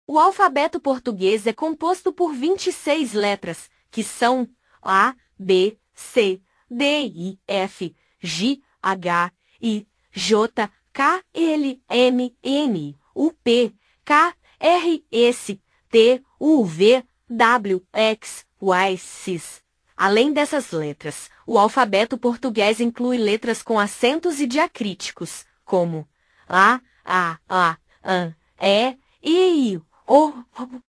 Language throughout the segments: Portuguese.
O alfabeto português é composto por 26 letras, que são A, B, C, D, I, F, G, H, I, J, K, L, M, N, U, P, Q, R, S, T, U, V, W, X, Y, Z. Além dessas letras, o alfabeto português inclui letras com acentos e diacríticos, como A, AN, E, I, O.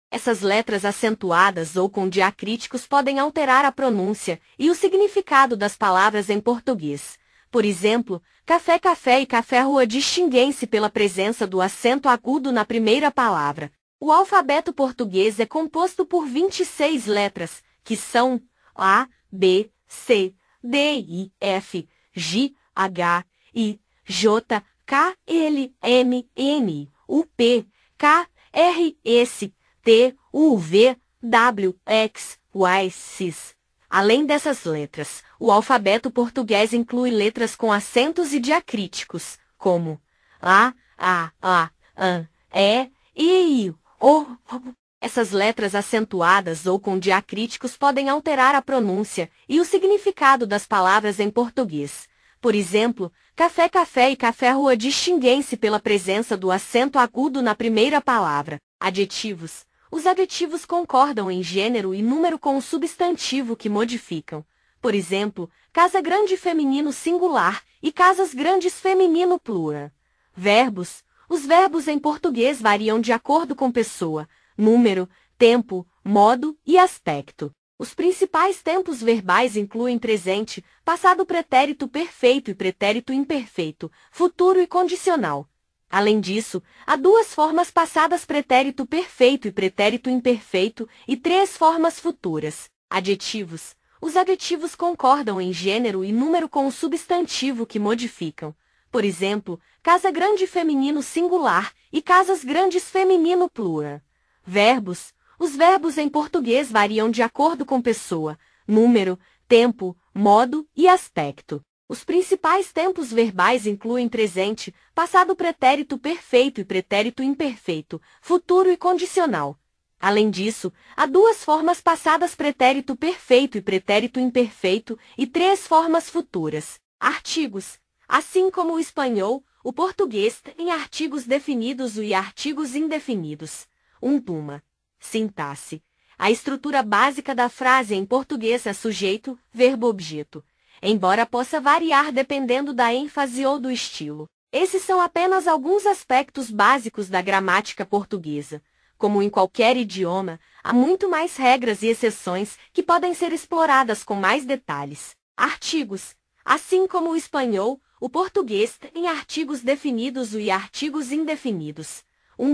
Essas letras acentuadas ou com diacríticos podem alterar a pronúncia e o significado das palavras em português. Por exemplo, café, café e café-rua distinguem-se pela presença do acento agudo na primeira palavra. O alfabeto português é composto por 26 letras, que são A, B, C, D, I, F, G, H, I, J, K, L, M, N, U, P, Q, R, S, T, U, V, W, X, Y, Z. Além dessas letras, o alfabeto português inclui letras com acentos e diacríticos, como A, AN, E, I, O. Essas letras acentuadas ou com diacríticos podem alterar a pronúncia e o significado das palavras em português. Por exemplo, café, café e café-rua distinguem-se pela presença do acento agudo na primeira palavra. Adjetivos. Os adjetivos concordam em gênero e número com o substantivo que modificam. Por exemplo, casa grande feminino singular e casas grandes feminino plural. Verbos. Os verbos em português variam de acordo com pessoa, número, tempo, modo e aspecto. Os principais tempos verbais incluem presente, passado pretérito perfeito e pretérito imperfeito, futuro e condicional. Além disso, há duas formas passadas pretérito perfeito e pretérito imperfeito e três formas futuras. Adjetivos. Os adjetivos concordam em gênero e número com o substantivo que modificam. Por exemplo, casa grande feminino singular e casas grandes feminino plural. Verbos. Os verbos em português variam de acordo com pessoa, número, tempo, modo e aspecto. Os principais tempos verbais incluem presente, passado pretérito perfeito e pretérito imperfeito, futuro e condicional. Além disso, há duas formas passadas pretérito perfeito e pretérito imperfeito e três formas futuras. Artigos. Assim como o espanhol, o português tem artigos definidos e artigos indefinidos. Tuma. Sintaxe. A estrutura básica da frase em português é sujeito, verbo, objeto, embora possa variar dependendo da ênfase ou do estilo. Esses são apenas alguns aspectos básicos da gramática portuguesa. Como em qualquer idioma, há muito mais regras e exceções que podem ser exploradas com mais detalhes. Artigos. Assim como o espanhol, o português tem artigos definidos e artigos indefinidos.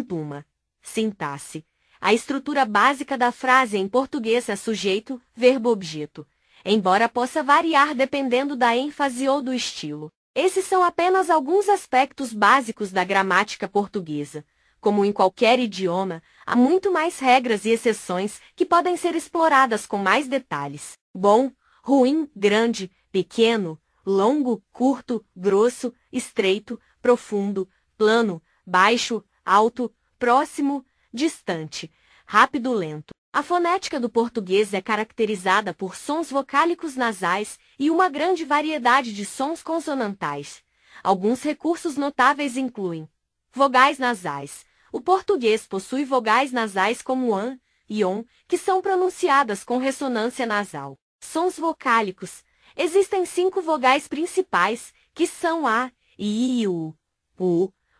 Tuma. Sintaxe. A estrutura básica da frase em português é sujeito, verbo, objeto, embora possa variar dependendo da ênfase ou do estilo. Esses são apenas alguns aspectos básicos da gramática portuguesa. Como em qualquer idioma, há muito mais regras e exceções que podem ser exploradas com mais detalhes. Bom, ruim, grande, pequeno, longo, curto, grosso, estreito, profundo, plano, baixo, alto, próximo, distante, rápido, lento. A fonética do português é caracterizada por sons vocálicos nasais e uma grande variedade de sons consonantais. Alguns recursos notáveis incluem vogais nasais. O português possui vogais nasais como an e on, que são pronunciadas com ressonância nasal. Sons vocálicos. Existem 5 vogais principais, que são a, i e u,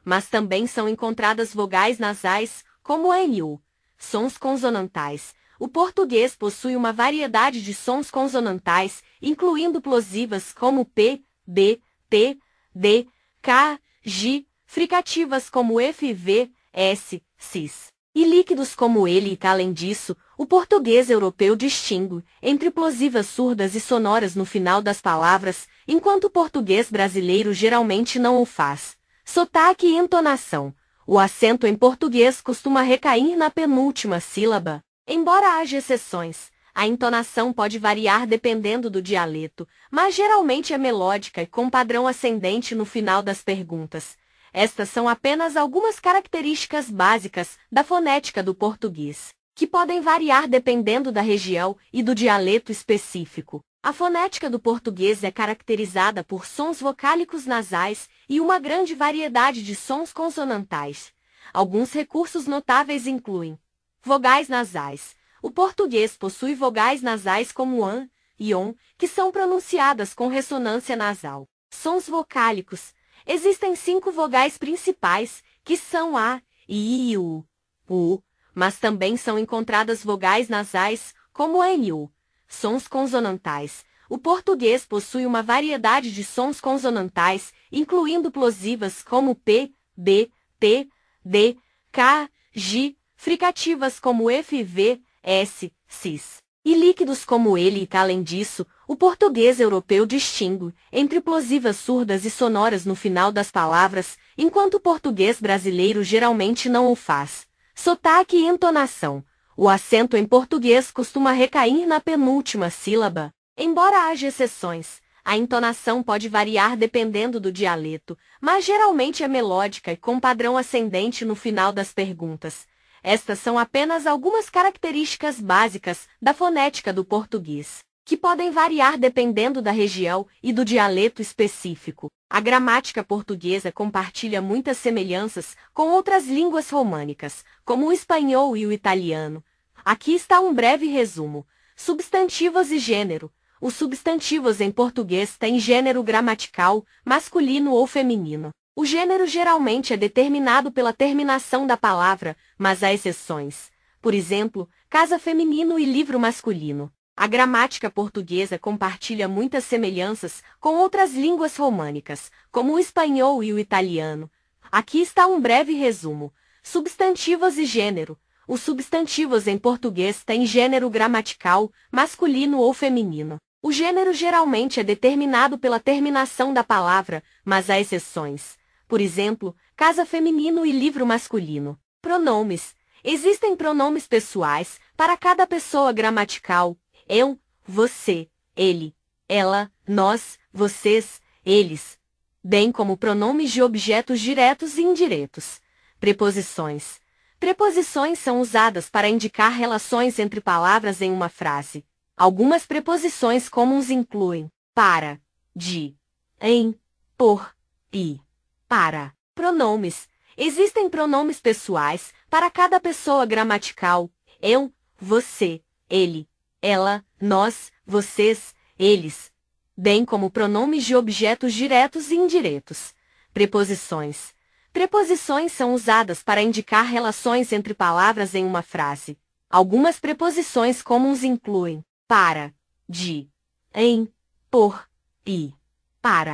mas também são encontradas vogais nasais, como a e u. Sons consonantais. O português possui uma variedade de sons consonantais, incluindo plosivas como p, b, t, d, k, g, fricativas como f, v, s, cis. E líquidos como ele e além disso, o português europeu distingue entre plosivas surdas e sonoras no final das palavras, enquanto o português brasileiro geralmente não o faz. Sotaque e entonação. O acento em português costuma recair na penúltima sílaba. Embora haja exceções, a entonação pode variar dependendo do dialeto, mas geralmente é melódica e com padrão ascendente no final das perguntas. Estas são apenas algumas características básicas da fonética do português, que podem variar dependendo da região e do dialeto específico. A fonética do português é caracterizada por sons vocálicos nasais e uma grande variedade de sons consonantais. Alguns recursos notáveis incluem vogais nasais. O português possui vogais nasais como an e on, que são pronunciadas com ressonância nasal. Sons vocálicos. Existem 5 vogais principais, que são a, i e u, mas também são encontradas vogais nasais, como a e u. Sons consonantais. O português possui uma variedade de sons consonantais, incluindo plosivas como p, b, t, d, k, j, fricativas como f, v, s, cis. E líquidos como ele e além disso, o português europeu distingue entre plosivas surdas e sonoras no final das palavras, enquanto o português brasileiro geralmente não o faz. Sotaque e entonação. O acento em português costuma recair na penúltima sílaba. Embora haja exceções, a entonação pode variar dependendo do dialeto, mas geralmente é melódica e com padrão ascendente no final das perguntas. Estas são apenas algumas características básicas da fonética do português, que podem variar dependendo da região e do dialeto específico. A gramática portuguesa compartilha muitas semelhanças com outras línguas românicas, como o espanhol e o italiano. Aqui está um breve resumo. Substantivos e gênero. Os substantivos em português têm gênero gramatical, masculino ou feminino. O gênero geralmente é determinado pela terminação da palavra, mas há exceções. Por exemplo, casa feminino e livro masculino. A gramática portuguesa compartilha muitas semelhanças com outras línguas românicas, como o espanhol e o italiano. Aqui está um breve resumo. Substantivos e gênero. Os substantivos em português têm gênero gramatical, masculino ou feminino. O gênero geralmente é determinado pela terminação da palavra, mas há exceções. Por exemplo, casa feminino e livro masculino. Pronomes. Existem pronomes pessoais para cada pessoa gramatical. Eu, você, ele, ela, nós, vocês, eles. Bem como pronomes de objetos diretos e indiretos. Preposições. Preposições são usadas para indicar relações entre palavras em uma frase. Algumas preposições comuns incluem para, de, em, por, e, para. Pronomes. Existem pronomes pessoais para cada pessoa gramatical. Eu, você, ele, ela, nós, vocês, eles. Bem como pronomes de objetos diretos e indiretos. Preposições. Preposições são usadas para indicar relações entre palavras em uma frase. Algumas preposições comuns incluem para, de, em, por, e, para.